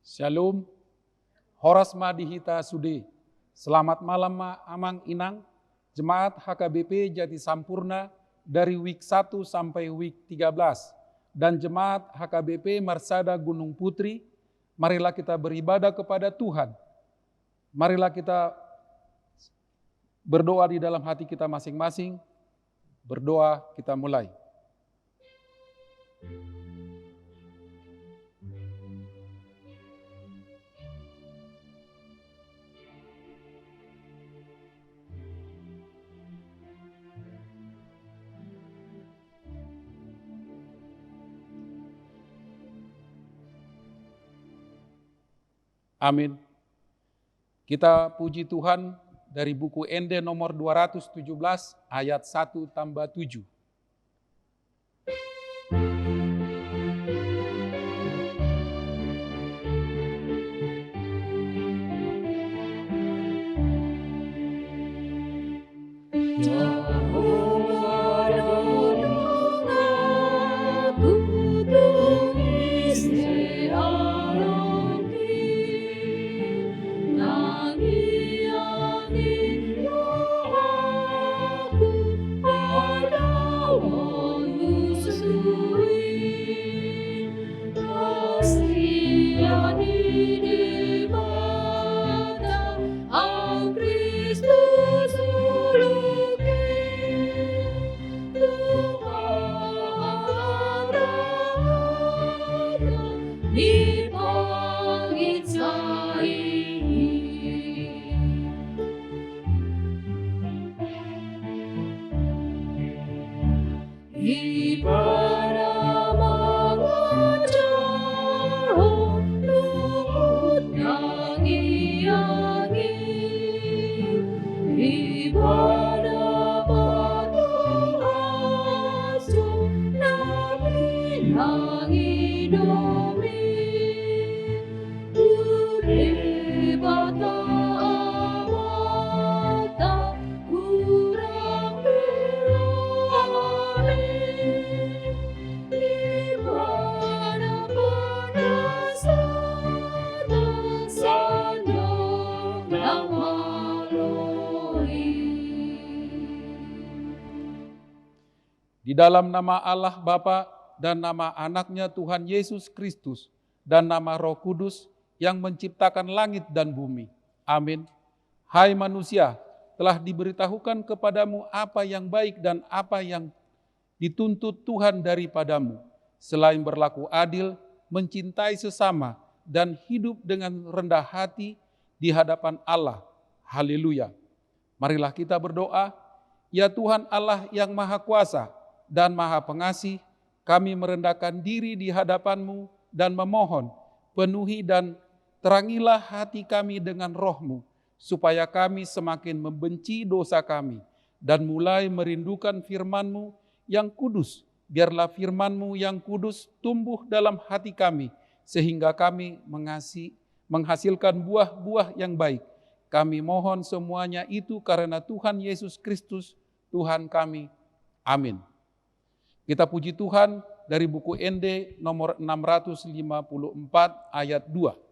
Shalom, Horas Madihita Sude. Selamat malam Amang Inang, Jemaat HKBP Jati Sampurna dari week 1 sampai week 13. Dan Jemaat HKBP Marsada Gunung Putri, marilah kita beribadah kepada Tuhan. Marilah kita berdoa di dalam hati kita masing-masing. Berdoa, kita mulai. Amin. Kita puji Tuhan dari buku ND nomor 217 ayat 1-7. Di dalam nama Allah Bapa dan nama anaknya Tuhan Yesus Kristus dan nama Roh Kudus yang menciptakan langit dan bumi. Amin. Hai manusia, telah diberitahukan kepadamu apa yang baik dan apa yang dituntut Tuhan daripadamu, selain berlaku adil, mencintai sesama, dan hidup dengan rendah hati di hadapan Allah. Haleluya. Marilah kita berdoa. Ya Tuhan Allah yang Maha Kuasa dan Maha Pengasih, kami merendahkan diri di hadapan-Mu dan memohon, penuhi dan terangilah hati kami dengan Roh-Mu, supaya kami semakin membenci dosa kami dan mulai merindukan firman-Mu yang kudus. Biarlah firman-Mu yang kudus tumbuh dalam hati kami, sehingga kami menghasilkan buah-buah yang baik. Kami mohon semuanya itu karena Tuhan Yesus Kristus, Tuhan kami. Amin. Kita puji Tuhan dari buku ND nomor 654 ayat 2.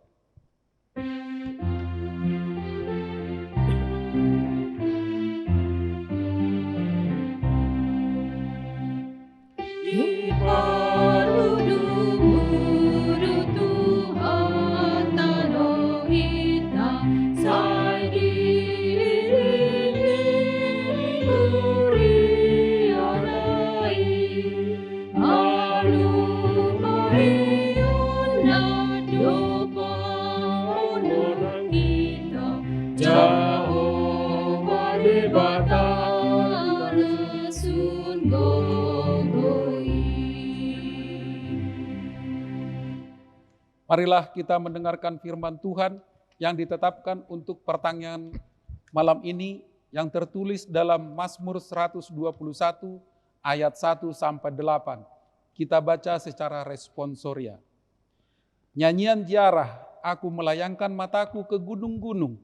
Marilah kita mendengarkan firman Tuhan yang ditetapkan untuk pertanyaan malam ini yang tertulis dalam Mazmur 121 ayat 1-8. Kita baca secara responsoria. Nyanyian ziarah, aku melayangkan mataku ke gunung-gunung.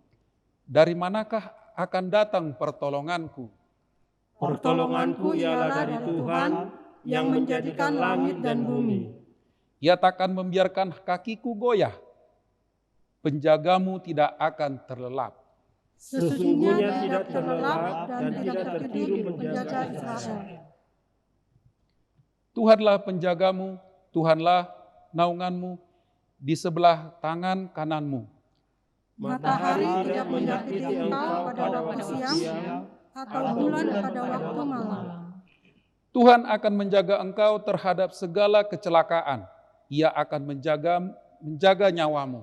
Dari manakah akan datang pertolonganku? Pertolonganku ialah dari Tuhan yang menjadikan langit dan bumi. Ia takkan membiarkan kakiku goyah. penjagamu tidak akan terlelap. Sesungguhnya tidak terlelap dan tidak tertidur penjaga Israel. Tuhanlah penjagamu, Tuhanlah naunganmu di sebelah tangan kananmu. Matahari tidak menyakiti engkau pada waktu siang, atau bulan pada waktu malam. Tuhan akan menjaga engkau terhadap segala kecelakaan. Ia akan menjaga nyawamu.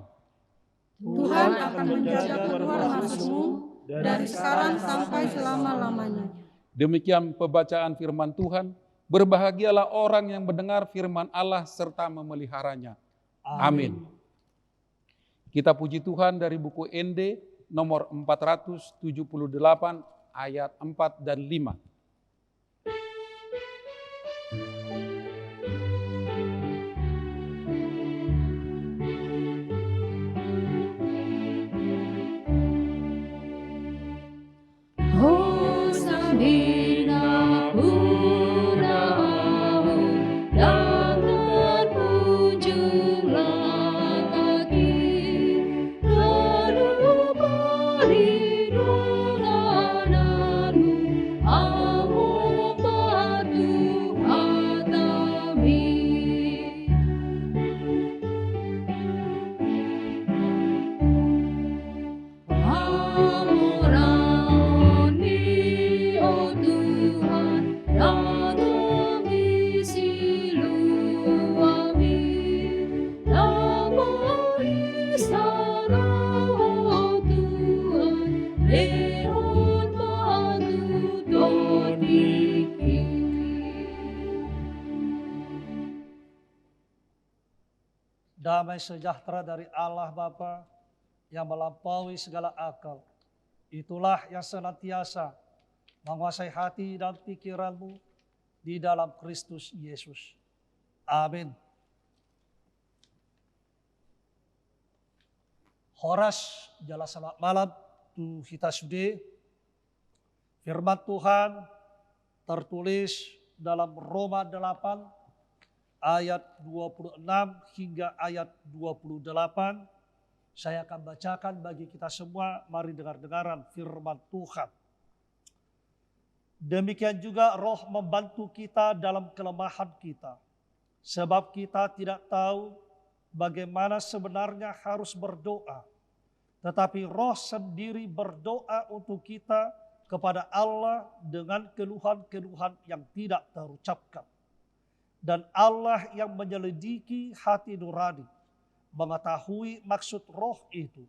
Tuhan akan menjaga keluar masukmu dari sekarang sampai selama-lamanya. Demikian pembacaan firman Tuhan. Berbahagialah orang yang mendengar firman Allah serta memeliharanya. Amin. Kita puji Tuhan dari buku ND nomor 478 ayat 4 dan 5. Damai sejahtera dari Allah Bapa yang melampaui segala akal. Itulah yang senantiasa menguasai hati dan pikiranmu di dalam Kristus Yesus. Amin. Horas jala selamat malam tu kita sudah. Firman Tuhan tertulis dalam Roma 8 ayat 26 hingga ayat 28. Saya akan bacakan bagi kita semua, mari dengar-dengaran firman Tuhan. Demikian juga Roh membantu kita dalam kelemahan kita. Sebab kita tidak tahu bagaimana sebenarnya harus berdoa. Tetapi Roh sendiri berdoa untuk kita kepada Allah dengan keluhan-keluhan yang tidak terucapkan. Dan Allah yang menyelidiki hati nurani mengetahui maksud Roh itu,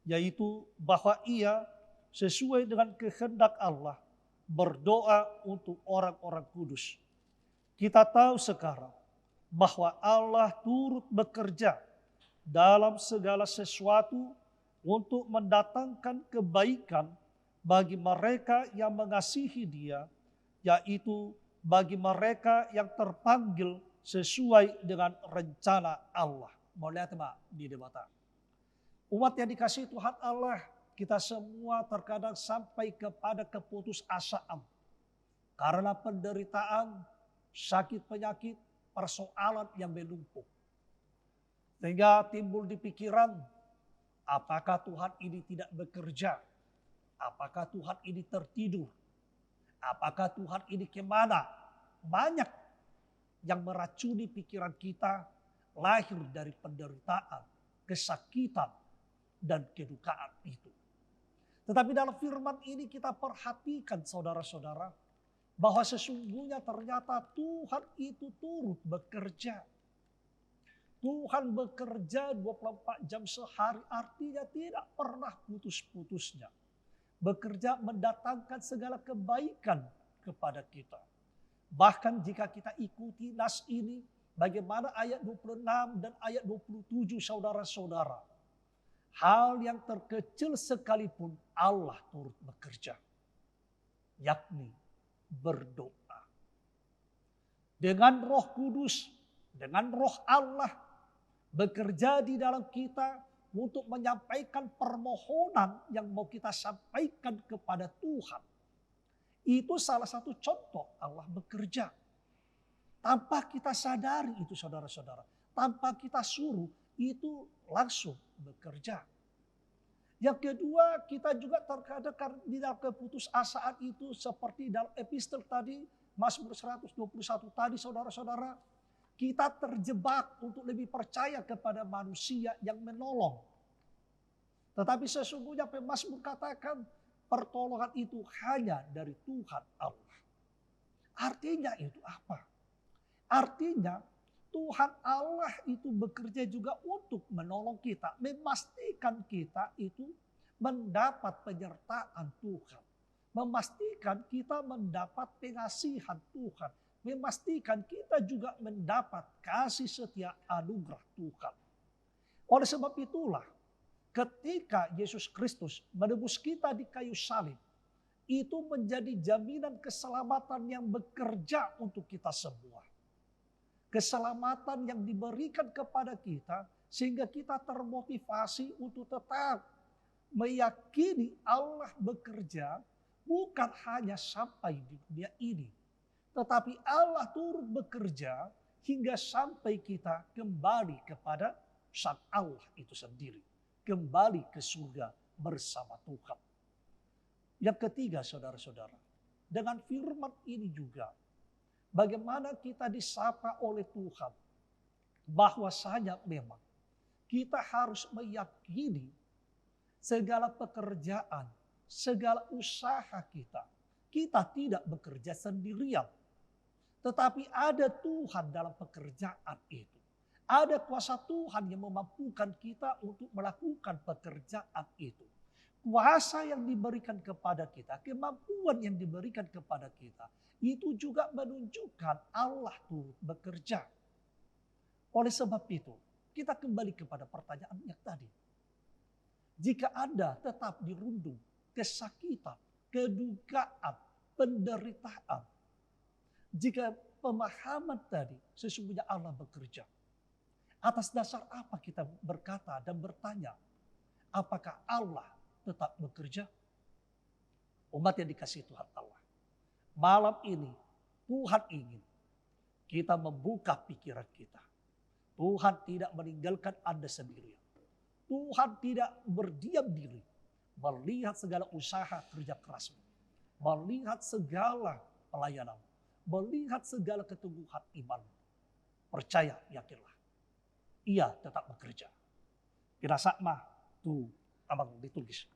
yaitu bahwa Ia sesuai dengan kehendak Allah berdoa untuk orang-orang kudus. Kita tahu sekarang bahwa Allah turut bekerja dalam segala sesuatu untuk mendatangkan kebaikan bagi mereka yang mengasihi Dia, yaitu bagi mereka yang terpanggil sesuai dengan rencana Allah. Mau lihat Mbak di debata. Umat yang dikasihi Tuhan Allah, kita semua terkadang sampai kepada keputusasaan. Karena penderitaan, sakit penyakit, persoalan yang menumpuk. Sehingga timbul di pikiran, apakah Tuhan ini tidak bekerja? Apakah Tuhan ini tertidur? Apakah Tuhan ini kemana? Banyak yang meracuni pikiran kita lahir dari penderitaan, kesakitan, dan kedukaan itu. Tetapi dalam firman ini kita perhatikan saudara-saudara, bahwa sesungguhnya ternyata Tuhan itu turut bekerja. Tuhan bekerja 24 jam sehari, artinya tidak pernah putus-putusnya. Bekerja mendatangkan segala kebaikan kepada kita. Bahkan jika kita ikuti nas ini, bagaimana ayat 26 dan ayat 27 saudara-saudara. Hal yang terkecil sekalipun Allah turut bekerja. Yakni berdoa. Dengan Roh Kudus, dengan Roh Allah bekerja di dalam kita untuk menyampaikan permohonan yang mau kita sampaikan kepada Tuhan. Itu salah satu contoh Allah bekerja. Tanpa kita sadari itu saudara-saudara. Tanpa kita suruh, itu langsung bekerja. Yang kedua, kita juga terkadang di dalam keputusasaan itu seperti dalam epistel tadi, Mazmur 121 tadi saudara-saudara, kita terjebak untuk lebih percaya kepada manusia yang menolong. Tetapi sesungguhnya pemazmur katakan pertolongan itu hanya dari Tuhan Allah. Artinya itu apa? Artinya Tuhan Allah itu bekerja juga untuk menolong kita, memastikan kita itu mendapat penyertaan Tuhan, memastikan kita mendapat pengasihan Tuhan, memastikan kita juga mendapat kasih setia anugerah Tuhan. Oleh sebab itulah, ketika Yesus Kristus menebus kita di kayu salib, itu menjadi jaminan keselamatan yang bekerja untuk kita semua. Keselamatan yang diberikan kepada kita sehingga kita termotivasi untuk tetap meyakini Allah bekerja bukan hanya sampai di dunia ini, tetapi Allah turut bekerja hingga sampai kita kembali kepada Sang Allah itu sendiri, kembali ke surga bersama Tuhan. Yang ketiga, saudara-saudara, dengan firman ini juga bagaimana kita disapa oleh Tuhan bahwasanya memang kita harus meyakini segala pekerjaan, segala usaha kita tidak bekerja sendirian. Tetapi ada Tuhan dalam pekerjaan itu. Ada kuasa Tuhan yang memampukan kita untuk melakukan pekerjaan itu. Kuasa yang diberikan kepada kita, kemampuan yang diberikan kepada kita, itu juga menunjukkan Allah turut bekerja. Oleh sebab itu, kita kembali kepada pertanyaan yang tadi. Jika Anda tetap dirundung kesakitan, kedukaan, penderitaan, jika pemahaman tadi sesungguhnya Allah bekerja, atas dasar apa kita berkata dan bertanya, apakah Allah tetap bekerja? Umat yang dikasihi Tuhan Allah, malam ini Tuhan ingin kita membuka pikiran kita. Tuhan tidak meninggalkan Anda sendirian. Tuhan tidak berdiam diri melihat segala usaha kerja kerasmu, melihat segala pelayanan, melihat segala keteguhan iman. Percaya, yakinlah, Ia tetap bekerja. Kira mah tuh abang ditulis.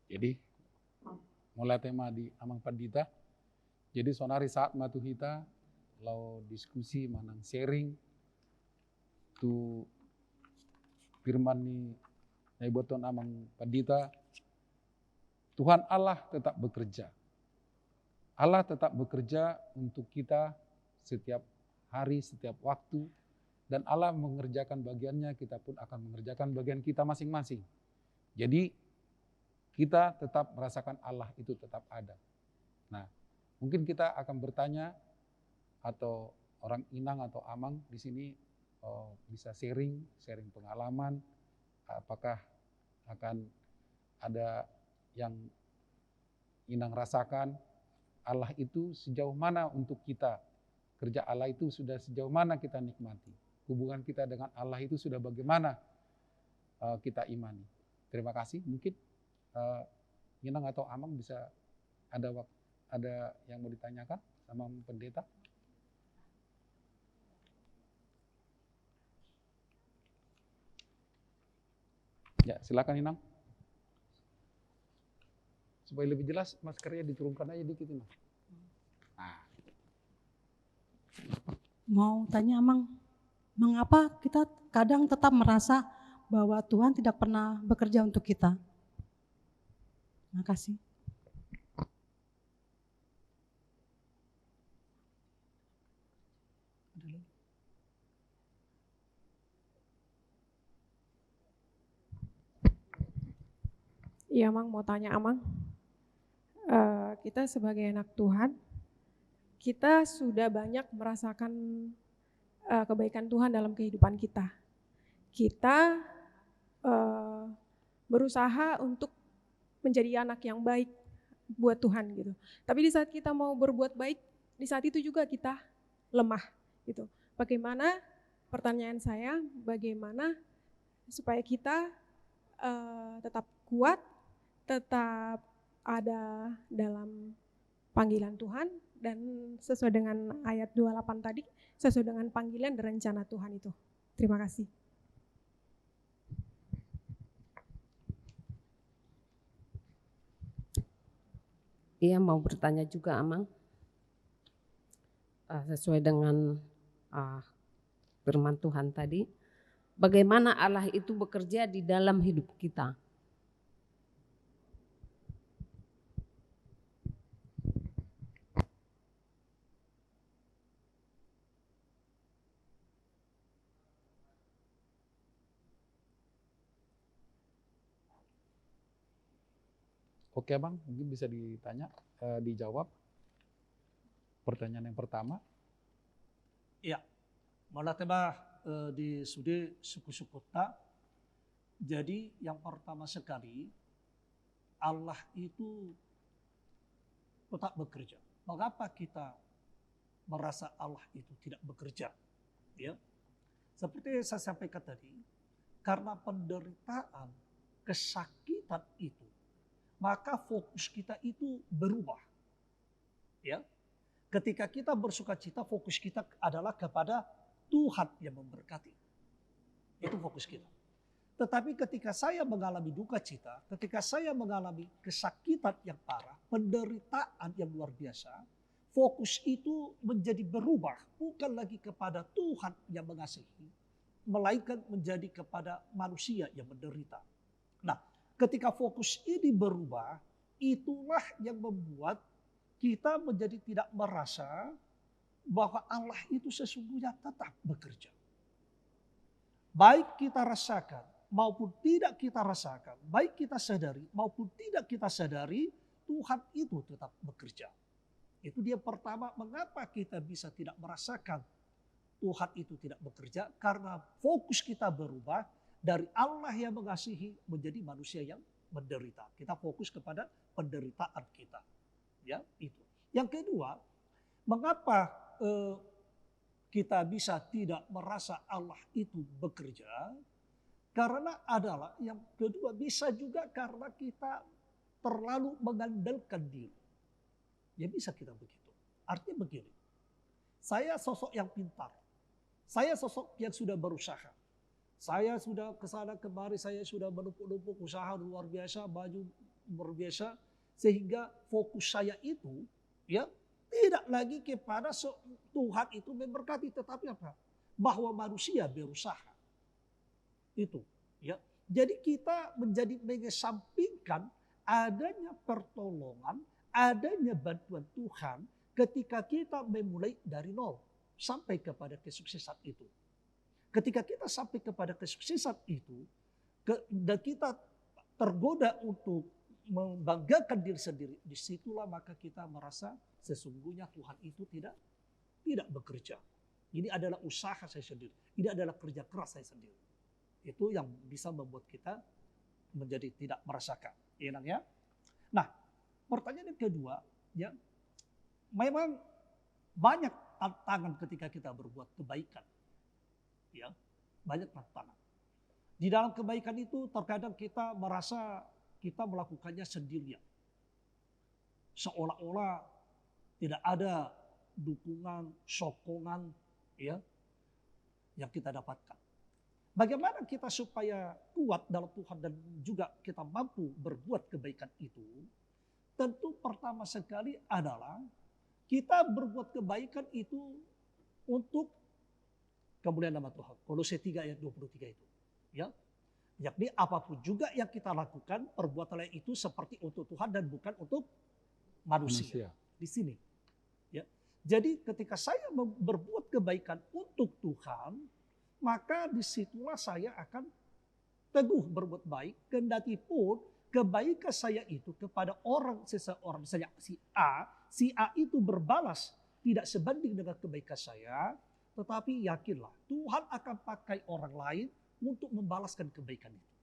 Jadi mulai tema di Amang Pandita. Jadi sonari saat matu kita lau diskusi manang sharing tu firman ni naiboton Amang Pandita. Tuhan Allah tetap bekerja. Allah tetap bekerja untuk kita setiap hari, setiap waktu. Dan Allah mengerjakan bagiannya, kita pun akan mengerjakan bagian kita masing-masing. Jadi kita tetap merasakan Allah itu tetap ada. Nah, mungkin kita akan bertanya atau orang Inang atau Amang di sini bisa sharing pengalaman, apakah akan ada yang Inang rasakan Allah itu sejauh mana untuk kita, kerja Allah itu sudah sejauh mana kita nikmati, hubungan kita dengan Allah itu sudah bagaimana kita imani. Terima kasih. Mungkin Inang atau Amang bisa ada yang mau ditanyakan sama pendeta? Ya, silakan Inang. Supaya lebih jelas, maskernya diturunkan aja dikit Inang. Nah. Mau tanya Amang, mengapa kita kadang tetap merasa bahwa Tuhan tidak pernah bekerja untuk kita? Terima kasih. Iya, Amang, mau tanya Amang. Kita sebagai anak Tuhan, kita sudah banyak merasakan kebaikan Tuhan dalam kehidupan kita. Kita berusaha untuk menjadi anak yang baik buat Tuhan gitu. Tapi di saat kita mau berbuat baik, di saat itu juga kita lemah gitu. Bagaimana, pertanyaan saya, bagaimana supaya kita tetap kuat, tetap ada dalam panggilan Tuhan, dan sesuai dengan ayat 28 tadi, sesuai dengan panggilan dan rencana Tuhan itu. Terima kasih. Iya, mau bertanya juga, Amang. Sesuai dengan firman Tuhan tadi, bagaimana Allah itu bekerja di dalam hidup kita? Oke Bang, mungkin bisa dijawab pertanyaan yang pertama. Ya, mana tema di sudi suku-suku tak. Jadi yang pertama sekali, Allah itu tetap bekerja. Mengapa kita merasa Allah itu tidak bekerja? Ya, seperti yang saya sampaikan tadi, karena penderitaan, kesakitan itu, maka fokus kita itu berubah. Ya, ketika kita bersuka cita, fokus kita adalah kepada Tuhan yang memberkati. Itu fokus kita. Tetapi ketika saya mengalami duka cita, ketika saya mengalami kesakitan yang parah, penderitaan yang luar biasa, fokus itu menjadi berubah. Bukan lagi kepada Tuhan yang mengasihi, melainkan menjadi kepada manusia yang menderita. Nah, ketika fokus ini berubah, itulah yang membuat kita menjadi tidak merasa bahwa Allah itu sesungguhnya tetap bekerja. Baik kita rasakan maupun tidak kita rasakan, baik kita sadari maupun tidak kita sadari, Tuhan itu tetap bekerja. Itu dia pertama, mengapa kita bisa tidak merasakan Tuhan itu tidak bekerja, karena fokus kita berubah dari Allah yang mengasihi menjadi manusia yang menderita. Kita fokus kepada penderitaan kita. Ya, itu. Yang kedua, mengapa kita bisa tidak merasa Allah itu bekerja? Karena adalah yang kedua, bisa juga karena kita terlalu mengandalkan diri. Ya bisa kita begitu. Artinya begini, saya sosok yang pintar. Saya sosok yang sudah berusaha. Saya sudah kesana kemari, saya sudah menumpuk-numpuk usaha luar biasa, baju luar biasa. Sehingga fokus saya itu ya tidak lagi kepada Tuhan itu memberkati, tetapi apa? Bahwa manusia berusaha. Itu ya. Jadi kita menjadi mengesampingkan adanya pertolongan, adanya bantuan Tuhan ketika kita memulai dari nol sampai kepada kesuksesan itu. Ketika kita sampai kepada kesuksesan itu dan kita tergoda untuk membanggakan diri sendiri, disitulah maka kita merasa sesungguhnya Tuhan itu tidak bekerja. Ini adalah usaha saya sendiri, ini adalah kerja keras saya sendiri. Itu yang bisa membuat kita menjadi tidak merasakan. Ya. Nah, pertanyaan yang kedua, ya, memang banyak tantangan ketika kita berbuat kebaikan. Ya, banyak tantangan. Di dalam kebaikan itu terkadang kita merasa kita melakukannya sendirian. Seolah-olah tidak ada dukungan, sokongan ya yang kita dapatkan. Bagaimana kita supaya kuat dalam Tuhan dan juga kita mampu berbuat kebaikan itu? Tentu pertama sekali adalah kita berbuat kebaikan itu untuk kemuliaan nama Tuhan. Kolose 3 ayat 23 itu. Ya. Yakni apapun juga yang kita lakukan, perbuatannya itu seperti untuk Tuhan dan bukan untuk manusia. Di sini. Ya. Jadi ketika saya berbuat kebaikan untuk Tuhan, maka disitulah saya akan teguh berbuat baik. Kendati pun kebaikan saya itu kepada seseorang, misalnya si A itu berbalas tidak sebanding dengan kebaikan saya, tetapi yakinlah Tuhan akan pakai orang lain untuk membalaskan kebaikan itu.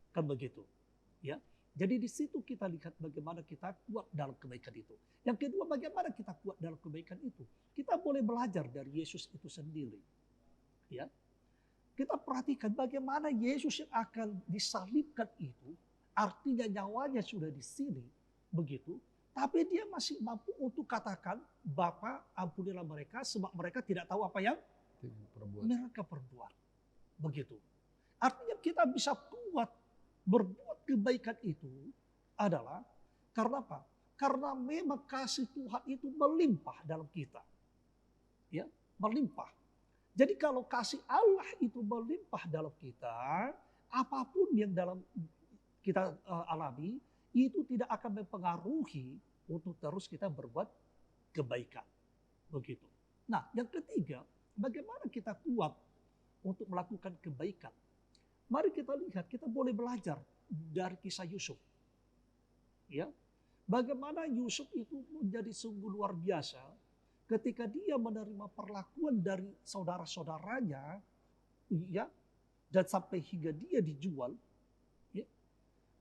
Kan begitu. Ya. Jadi di situ kita lihat bagaimana kita kuat dalam kebaikan itu. Yang kedua, bagaimana kita kuat dalam kebaikan itu? Kita boleh belajar dari Yesus itu sendiri. Ya. kita perhatikan bagaimana Yesus yang akan disalibkan itu, artinya nyawanya sudah di sini, begitu. Tapi dia masih mampu untuk katakan, Bapa ampunilah mereka, sebab mereka tidak tahu apa yang mereka perbuat. Begitu. Artinya kita bisa kuat berbuat kebaikan itu adalah karena apa? Karena memang kasih Tuhan itu melimpah dalam kita. Ya, melimpah. Jadi kalau kasih Allah itu melimpah dalam kita, apapun yang dalam kita alami, itu tidak akan mempengaruhi untuk terus kita berbuat kebaikan. Begitu. Nah, yang ketiga, bagaimana kita kuat untuk melakukan kebaikan? Mari kita lihat, kita boleh belajar dari kisah Yusuf. Ya, bagaimana Yusuf itu menjadi sungguh luar biasa ketika dia menerima perlakuan dari saudara-saudaranya, ya, dan sampai hingga dia dijual. Ya,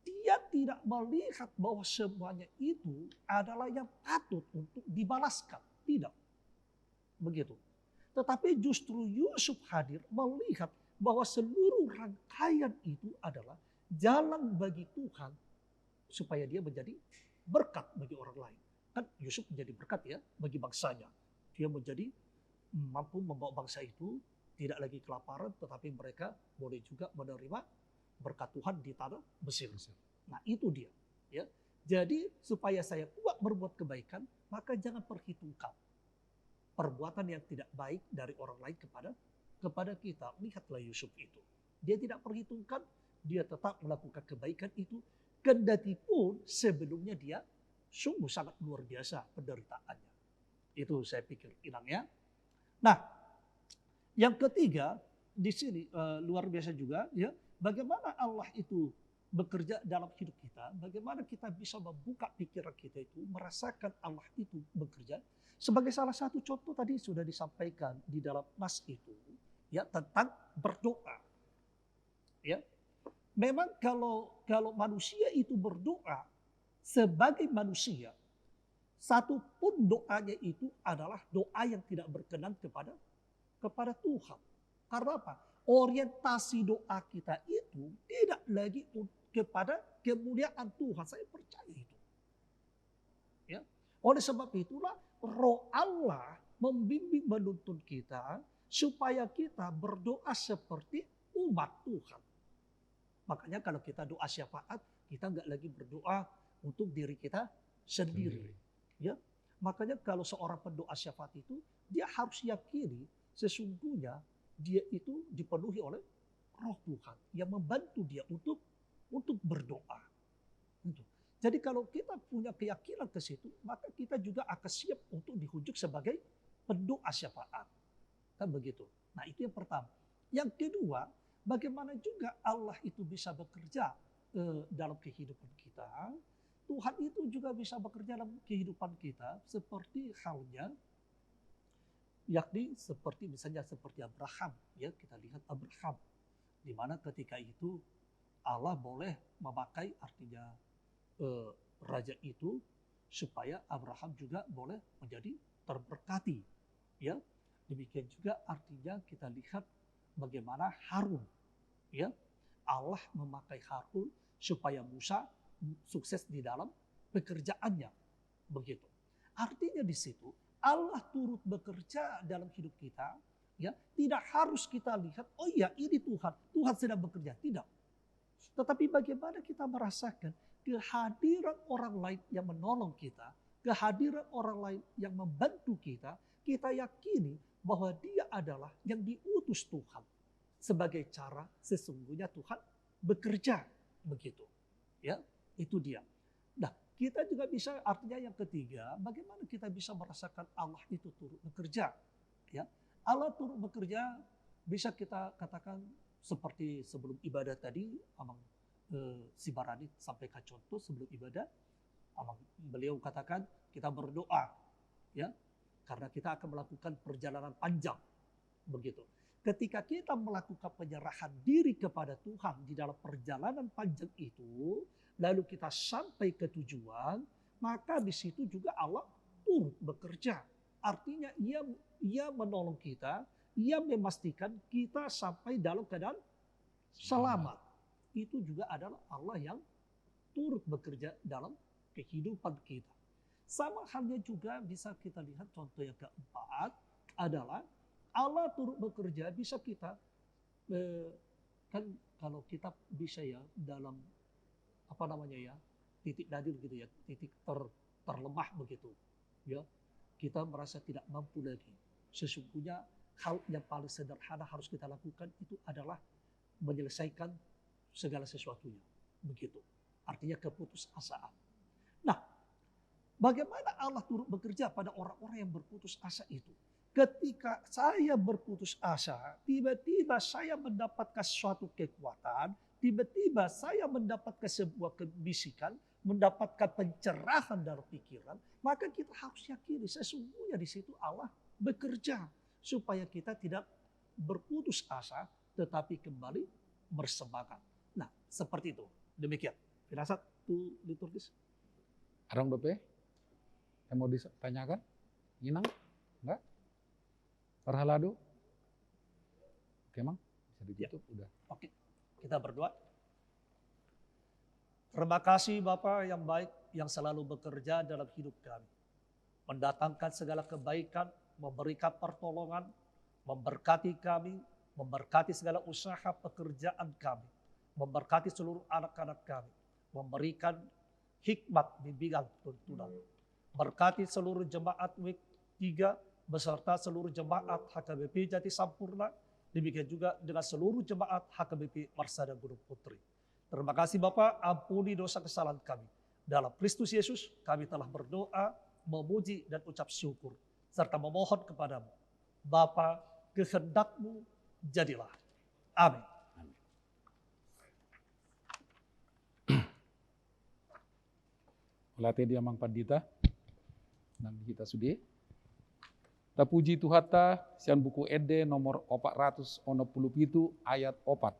dia tidak melihat bahwa semuanya itu adalah yang patut untuk dibalaskan. Tidak. Begitu. Tetapi justru Yusuf hadir melihat bahwa seluruh rangkaian itu adalah jalan bagi Tuhan supaya dia menjadi berkat bagi orang lain. Kan Yusuf menjadi berkat ya bagi bangsanya. Dia menjadi mampu membawa bangsa itu tidak lagi kelaparan, tetapi mereka boleh juga menerima berkat Tuhan di tanah Mesir. Nah itu dia. Ya. Jadi supaya saya kuat berbuat kebaikan, maka jangan perhitungkan perbuatan yang tidak baik dari orang lain kepada kita. Lihatlah Yusuf itu. Dia tidak perhitungkan, dia tetap melakukan kebaikan itu. Kendati pun sebelumnya dia sungguh sangat luar biasa penderitaannya. Itu saya pikir inangnya. Nah, yang ketiga di sini luar biasa juga ya, bagaimana Allah itu bekerja dalam hidup kita, bagaimana kita bisa membuka pikiran kita itu, merasakan Allah itu bekerja. Sebagai salah satu contoh tadi sudah disampaikan di dalam nas itu, ya tentang berdoa. Ya, memang kalau manusia itu berdoa sebagai manusia, satu pun doanya itu adalah doa yang tidak berkenan kepada Tuhan. Karena apa? Orientasi doa kita itu tidak lagi kepada kemuliaan Tuhan. Saya percaya itu. Ya. Oleh sebab itulah Roh Allah membimbing menuntun kita supaya kita berdoa seperti umat Tuhan. Makanya kalau kita doa syafaat, kita nggak lagi berdoa untuk diri kita sendiri. Ya, makanya kalau seorang pendoa syafaat itu, dia harus yakini sesungguhnya dia itu dipenuhi oleh Roh Tuhan yang membantu dia untuk berdoa. Jadi kalau kita punya keyakinan ke situ, maka kita juga akan siap untuk dihujuk sebagai pendoa syafaat. Kan begitu. Nah itu yang pertama. Yang kedua, bagaimana juga Allah itu bisa bekerja dalam kehidupan kita. Tuhan itu juga bisa bekerja dalam kehidupan kita seperti halnya, yakni seperti misalnya seperti Abraham. Ya, kita lihat Abraham. Di mana ketika itu Allah boleh memakai artinya raja itu supaya Abraham juga boleh menjadi terberkati. Ya, demikian juga artinya kita lihat bagaimana Harun. Ya, Allah memakai Harun supaya Musa sukses di dalam pekerjaannya. Begitu. Artinya di situ Allah turut bekerja dalam hidup kita. Ya, tidak harus kita lihat, oh iya ini Tuhan sedang bekerja. Tidak. Tetapi bagaimana kita merasakan kehadiran orang lain yang menolong kita, kehadiran orang lain yang membantu kita, kita yakini bahwa dia adalah yang diutus Tuhan. Sebagai cara sesungguhnya Tuhan bekerja. Begitu. Ya, itu dia. Nah, kita juga bisa artinya yang ketiga, bagaimana kita bisa merasakan Allah itu turut bekerja. Ya, Allah turut bekerja bisa kita katakan seperti sebelum ibadah tadi, Amang si Barani sampaikan contoh sebelum ibadah, beliau katakan kita berdoa, ya, karena kita akan melakukan perjalanan panjang, begitu. Ketika kita melakukan penyerahan diri kepada Tuhan di dalam perjalanan panjang itu, lalu kita sampai ke tujuan, maka di situ juga Allah turut bekerja. Artinya ia menolong kita yang memastikan kita sampai dalam keadaan selamat. Itu juga adalah Allah yang turut bekerja dalam kehidupan kita. Sama halnya juga bisa kita lihat contoh yang keempat adalah Allah turut bekerja bisa kita kan kalau kita bisa ya dalam titik nadir gitu ya, titik terlemah begitu ya, kita merasa tidak mampu lagi. Sesungguhnya hal yang paling sederhana harus kita lakukan itu adalah menyelesaikan segala sesuatunya, begitu. Artinya keputusasaan. Nah, bagaimana Allah turut bekerja pada orang-orang yang berputus asa itu? Ketika saya berputus asa, tiba-tiba saya mendapatkan suatu kekuatan, tiba-tiba saya mendapatkan sebuah kebisikan, mendapatkan pencerahan dalam pikiran, maka kita harus yakini sesungguhnya di situ Allah bekerja supaya kita tidak berputus asa, tetapi kembali bersemangat. Nah, seperti itu. Demikian. Firasat tu liturgis. Arang Bapak, yang mau ditanyakan? Inang? Enggak? Perhalado? Oke, Mang. Bisa ditutup? Udah. Oke, kita berdoa. Terima kasih Bapak yang baik yang selalu bekerja dalam hidup kami. Mendatangkan segala kebaikan, memberikan pertolongan, memberkati kami, memberkati segala usaha pekerjaan kami, memberkati seluruh anak-anak kami, memberikan hikmat bimbingan tuntunan. Berkati seluruh jemaat week 3 beserta seluruh jemaat HKBP Jati Sampurna, demikian juga dengan seluruh jemaat HKBP Marsada Gunung Putri. Terima kasih Bapak, ampuni dosa kesalahan kami. Dalam Kristus Yesus kami telah berdoa, memuji dan ucap syukur, serta memohon kepadamu. Bapa, kehendak-Mu jadilah. Amin. Latih dia Mang Pandita dan kita sudi. Ta puji Tuhata sian buku Ede nomor 417 ayat 4.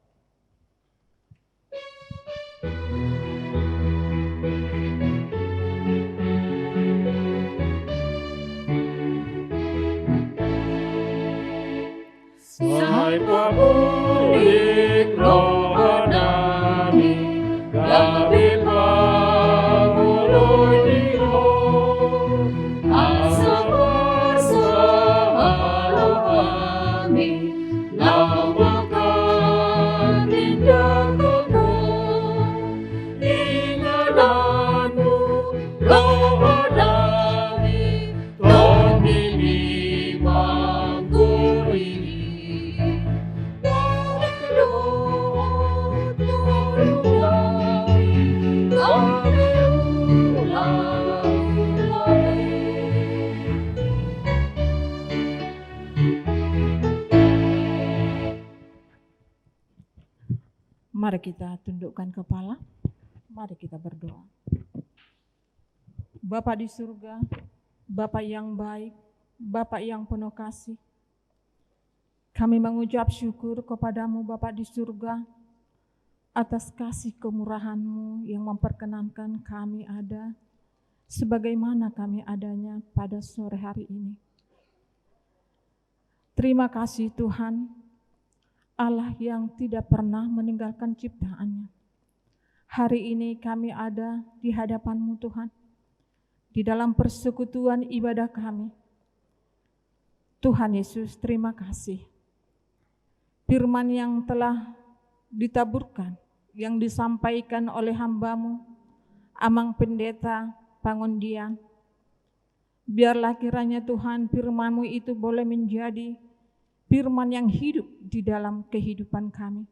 Sai pamulik rohanami gabi panguloi diro asa bersahalo kami lamakan tindak kuno ingananmu rohanami tomini mangguri Mari kita tundukkan kepala, mari kita berdoa. Bapa di surga, Bapa yang baik, Bapa yang penuh kasih, kami mengucap syukur kepadamu Bapa di surga, atas kasih kemurahan-Mu yang memperkenankan kami ada, sebagaimana kami adanya pada sore hari ini. Terima kasih Tuhan, Allah yang tidak pernah meninggalkan ciptaannya. Hari ini kami ada di hadapan-Mu Tuhan, di dalam persekutuan ibadah kami. Tuhan Yesus, terima kasih. Firman yang telah ditaburkan, yang disampaikan oleh hamba-Mu, Amang Pendeta Pangondian. Biarlah kiranya Tuhan firman-Mu itu boleh menjadi firman yang hidup di dalam kehidupan kami.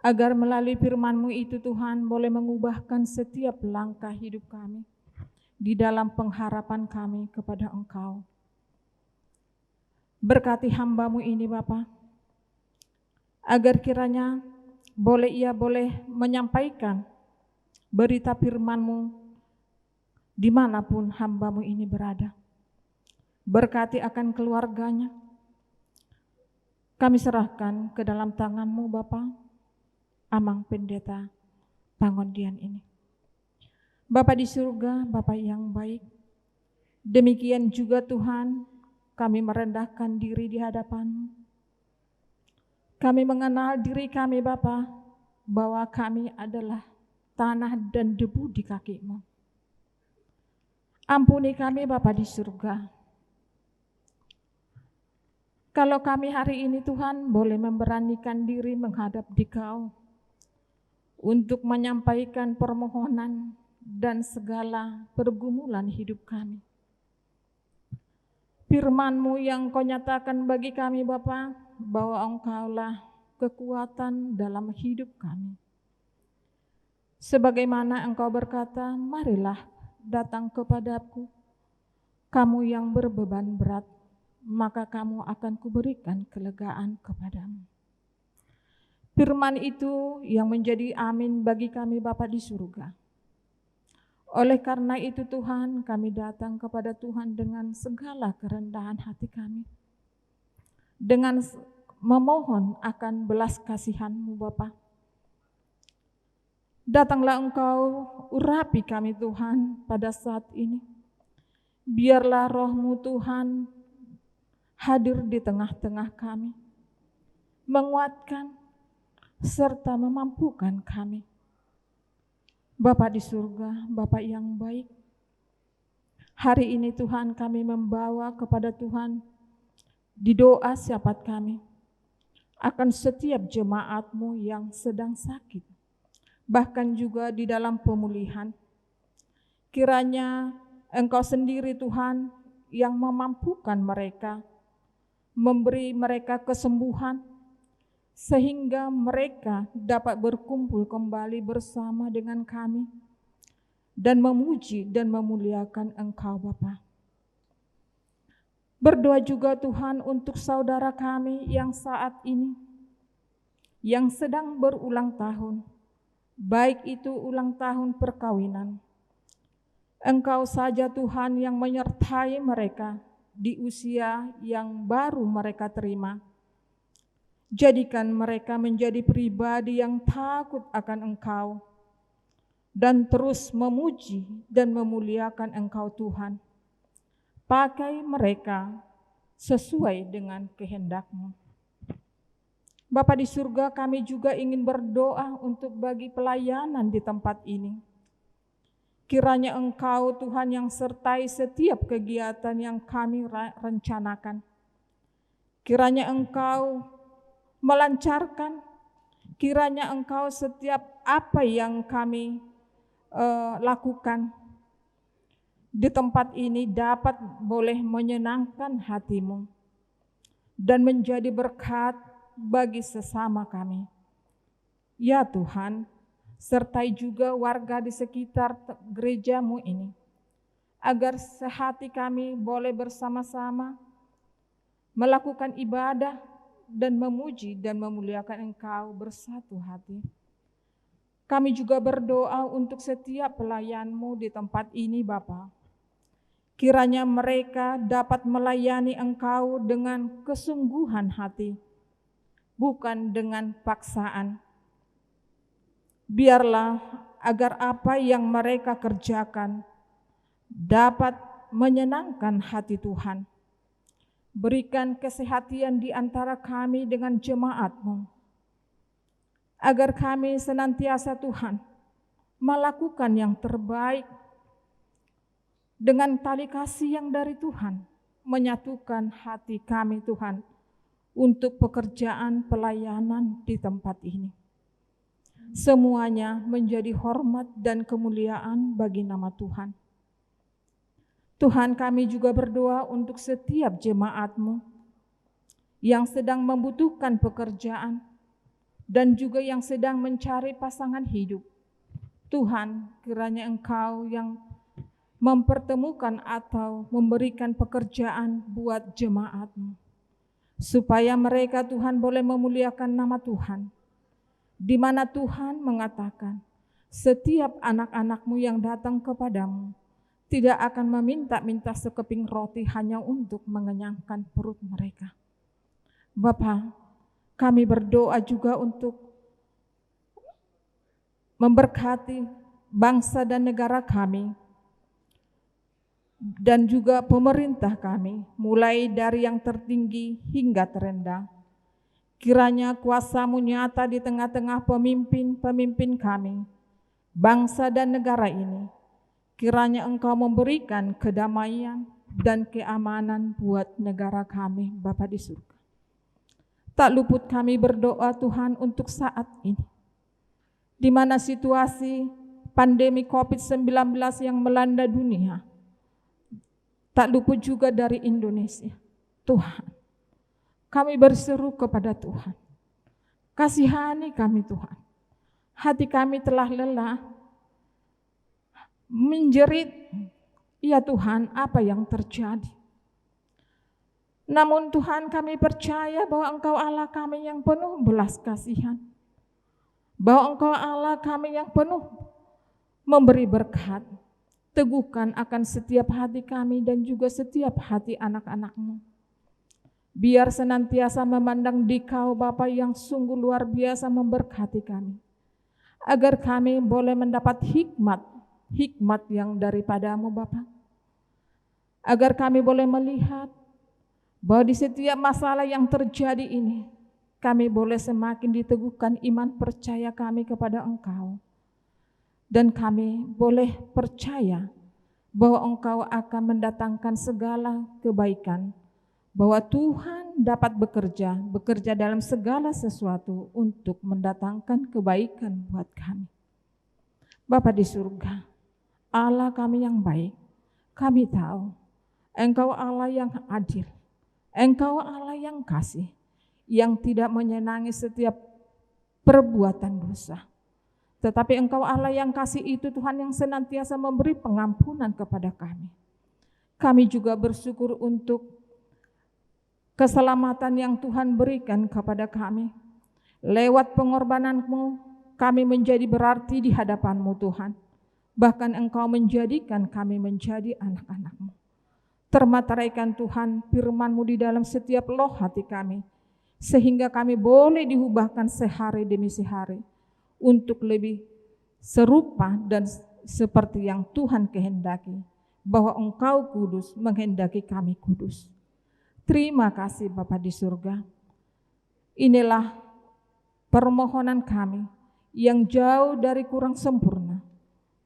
Agar melalui firman-Mu itu Tuhan boleh mengubahkan setiap langkah hidup kami di dalam pengharapan kami kepada Engkau. Berkati hamba-Mu ini Bapa, agar kiranya ia boleh menyampaikan berita firman-Mu dimanapun hamba-Mu ini berada. Berkati akan keluarganya. Kami serahkan ke dalam tangan-Mu Bapa, Amang Pendeta Pangondian ini. Bapa di surga, Bapa yang baik, demikian juga Tuhan kami merendahkan diri di hadapan-Mu. Kami mengenal diri kami Bapa, bahwa kami adalah tanah dan debu di kaki-Mu. Ampuni kami Bapa di surga. Kalau kami hari ini Tuhan boleh memberanikan diri menghadap Dikau untuk menyampaikan permohonan dan segala pergumulan hidup kami. Firman-Mu yang Kau nyatakan bagi kami Bapa, bahwa Engkaulah kekuatan dalam hidup kami. Sebagaimana Engkau berkata, marilah datang kepadaku, kamu yang berbeban berat, maka kamu akan kuberikan kelegaan kepadamu. Firman itu yang menjadi amin bagi kami Bapa di surga. Oleh karena itu Tuhan, kami datang kepada Tuhan dengan segala kerendahan hati kami. Dengan memohon akan belas kasihan-Mu Bapa. Datanglah Engkau urapi kami Tuhan pada saat ini. Biarlah Roh-Mu Tuhan hadir di tengah-tengah kami, menguatkan serta memampukan kami. Bapa di surga, Bapa yang baik, hari ini Tuhan kami membawa kepada Tuhan di doa syafaat kami akan setiap jemaat-Mu yang sedang sakit, bahkan juga di dalam pemulihan. Kiranya Engkau sendiri Tuhan yang memampukan mereka, memberi mereka kesembuhan, sehingga mereka dapat berkumpul kembali bersama dengan kami dan memuji dan memuliakan Engkau Bapa. Berdoa juga Tuhan untuk saudara kami yang saat ini, yang sedang berulang tahun, baik itu ulang tahun perkawinan. Engkau saja Tuhan yang menyertai mereka di usia yang baru mereka terima. Jadikan mereka menjadi pribadi yang takut akan Engkau dan terus memuji dan memuliakan Engkau Tuhan. Pakai mereka sesuai dengan kehendak-Mu. Bapa di surga, kami juga ingin berdoa untuk bagi pelayanan di tempat ini. Kiranya Engkau Tuhan yang sertai setiap kegiatan yang kami rencanakan. Kiranya Engkau melancarkan, kiranya Engkau setiap apa yang kami lakukan di tempat ini dapat boleh menyenangkan hati-Mu dan menjadi berkat bagi sesama kami. Ya Tuhan, sertai juga warga di sekitar gereja-Mu ini, agar sehati kami boleh bersama-sama melakukan ibadah dan memuji dan memuliakan Engkau bersatu hati. Kami juga berdoa untuk setiap pelayan-Mu di tempat ini Bapa. Kiranya mereka dapat melayani Engkau dengan kesungguhan hati, bukan dengan paksaan. Biarlah agar apa yang mereka kerjakan dapat menyenangkan hati Tuhan. Berikan kesehatan di antara kami dengan jemaat-Mu, agar kami senantiasa Tuhan melakukan yang terbaik dengan tali kasih yang dari Tuhan, menyatukan hati kami Tuhan untuk pekerjaan pelayanan di tempat ini. Semuanya menjadi hormat dan kemuliaan bagi nama Tuhan. Tuhan, kami juga berdoa untuk setiap jemaat-Mu yang sedang membutuhkan pekerjaan dan juga yang sedang mencari pasangan hidup. Tuhan, kiranya Engkau yang mempertemukan atau memberikan pekerjaan buat jemaat-Mu, supaya mereka Tuhan boleh memuliakan nama Tuhan, di mana Tuhan mengatakan, setiap anak-anak-Mu yang datang kepadamu tidak akan meminta-minta sekeping roti hanya untuk mengenyangkan perut mereka. Bapa, kami berdoa juga untuk memberkati bangsa dan negara kami, dan juga pemerintah kami, mulai dari yang tertinggi hingga terendah. Kiranya kuasa-Mu nyata di tengah-tengah pemimpin-pemimpin kami, bangsa dan negara ini. Kiranya Engkau memberikan kedamaian dan keamanan buat negara kami, Bapa di surga. Tak luput kami berdoa Tuhan untuk saat ini, di mana situasi pandemi COVID-19 yang melanda dunia, tak luput juga dari Indonesia. Tuhan, kami berseru kepada Tuhan, kasihani kami Tuhan. Hati kami telah lelah, menjerit, ya Tuhan, apa yang terjadi. Namun Tuhan, kami percaya bahwa Engkau Allah kami yang penuh belas kasihan, bahwa Engkau Allah kami yang penuh memberi berkat. Teguhkan akan setiap hati kami dan juga setiap hati anak-anak-Mu. Biar senantiasa memandang Dikau Bapa yang sungguh luar biasa memberkati kami, agar kami boleh mendapat hikmat yang daripada-Mu Bapa. Agar kami boleh melihat bahwa di setiap masalah yang terjadi ini, kami boleh semakin diteguhkan iman percaya kami kepada Engkau. Dan kami boleh percaya bahwa Engkau akan mendatangkan segala kebaikan, bahwa Tuhan dapat bekerja dalam segala sesuatu untuk mendatangkan kebaikan buat kami. Bapa di surga, Allah kami yang baik, kami tahu Engkau Allah yang adil, Engkau Allah yang kasih, yang tidak menyenangi setiap perbuatan dosa. Tetapi Engkau Allah yang kasih itu Tuhan yang senantiasa memberi pengampunan kepada kami. Kami juga bersyukur untuk keselamatan yang Tuhan berikan kepada kami. Lewat pengorbanan-Mu, kami menjadi berarti di hadapan-Mu Tuhan. Bahkan Engkau menjadikan kami menjadi anak-anak-Mu. Termateraikan Tuhan firman-Mu di dalam setiap loh hati kami, sehingga kami boleh diubahkan sehari demi sehari, untuk lebih serupa dan seperti yang Tuhan kehendaki, bahwa Engkau kudus menghendaki kami kudus. Terima kasih Bapa di surga. Inilah permohonan kami yang jauh dari kurang sempurna.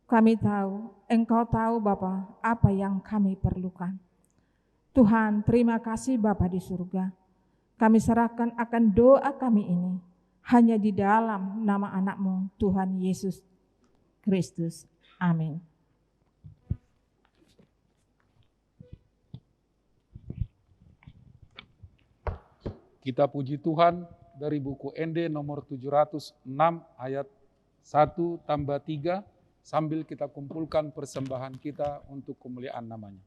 Kami tahu, Engkau tahu Bapa apa yang kami perlukan. Tuhan, terima kasih Bapa di surga. Kami serahkan akan doa kami ini hanya di dalam nama anak-Mu Tuhan Yesus Kristus. Amin. Kita puji Tuhan dari buku ND nomor 706 ayat 1-3 sambil kita kumpulkan persembahan kita untuk kemuliaan namanya.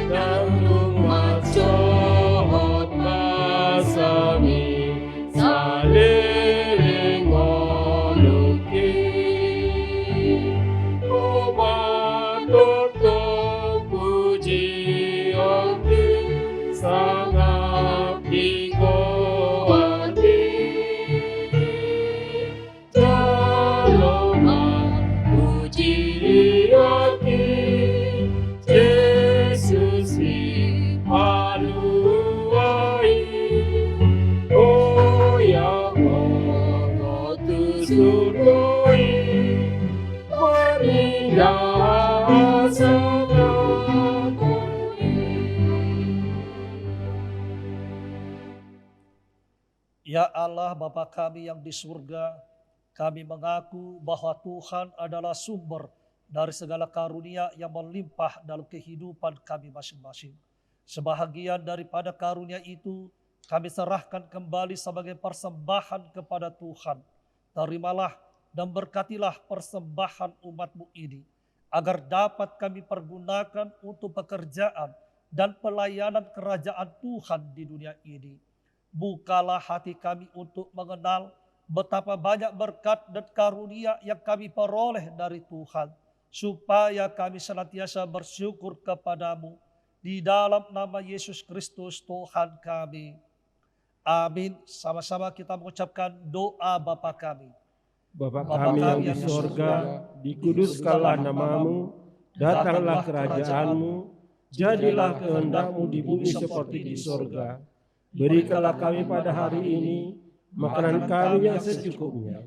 Nang rumah cohot masami yang selalu Ya Allah Bapa kami yang di surga, kami mengaku bahwa Tuhan adalah sumber dari segala karunia yang melimpah dalam kehidupan kami masing-masing. Sebahagian daripada karunia itu kami serahkan kembali sebagai persembahan kepada Tuhan. Terimalah dan berkatilah persembahan umat-Mu ini, agar dapat kami pergunakan untuk pekerjaan dan pelayanan kerajaan Tuhan di dunia ini. Bukalah hati kami untuk mengenal betapa banyak berkat dan karunia yang kami peroleh dari Tuhan, supaya kami senantiasa bersyukur kepadamu di dalam nama Yesus Kristus Tuhan kami. Amin. Sama-sama kita mengucapkan doa Bapa kami. Bapa kami yang di sorga, dikuduskanlah namamu, datanglah kerajaanmu, jadilah kehendak-Mu di bumi seperti di sorga. Berikanlah kami pada hari ini makanan kami yang secukupnya,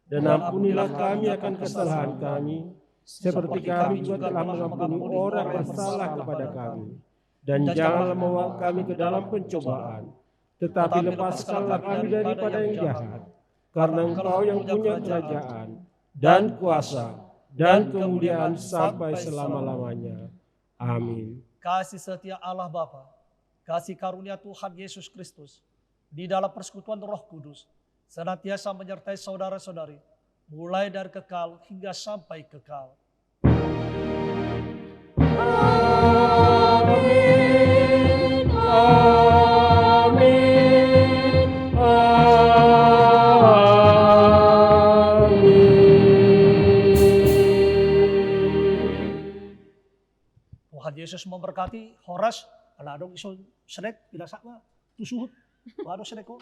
dan ampunilah kami akan kesalahan kami, seperti kami juga telah mengampuni orang bersalah kepada kami. Dan janganlah membawa kami ke dalam pencobaan, tetapi lepaskanlah kami daripada yang jahat. Karena Engkau yang punya kerajaan, dan kuasa, dan kemuliaan sampai selama-lamanya. Amin. Kasih setia Allah Bapa, kasih karunia Tuhan Yesus Kristus, di dalam persekutuan Roh Kudus, senantiasa menyertai saudara-saudari, mulai dari kekal hingga sampai kekal. Amin, amin, amin. Tuhan Yesus memberkati. Horas, anak dong iso senek, tidak sama, tusuhut, waduh senek kok.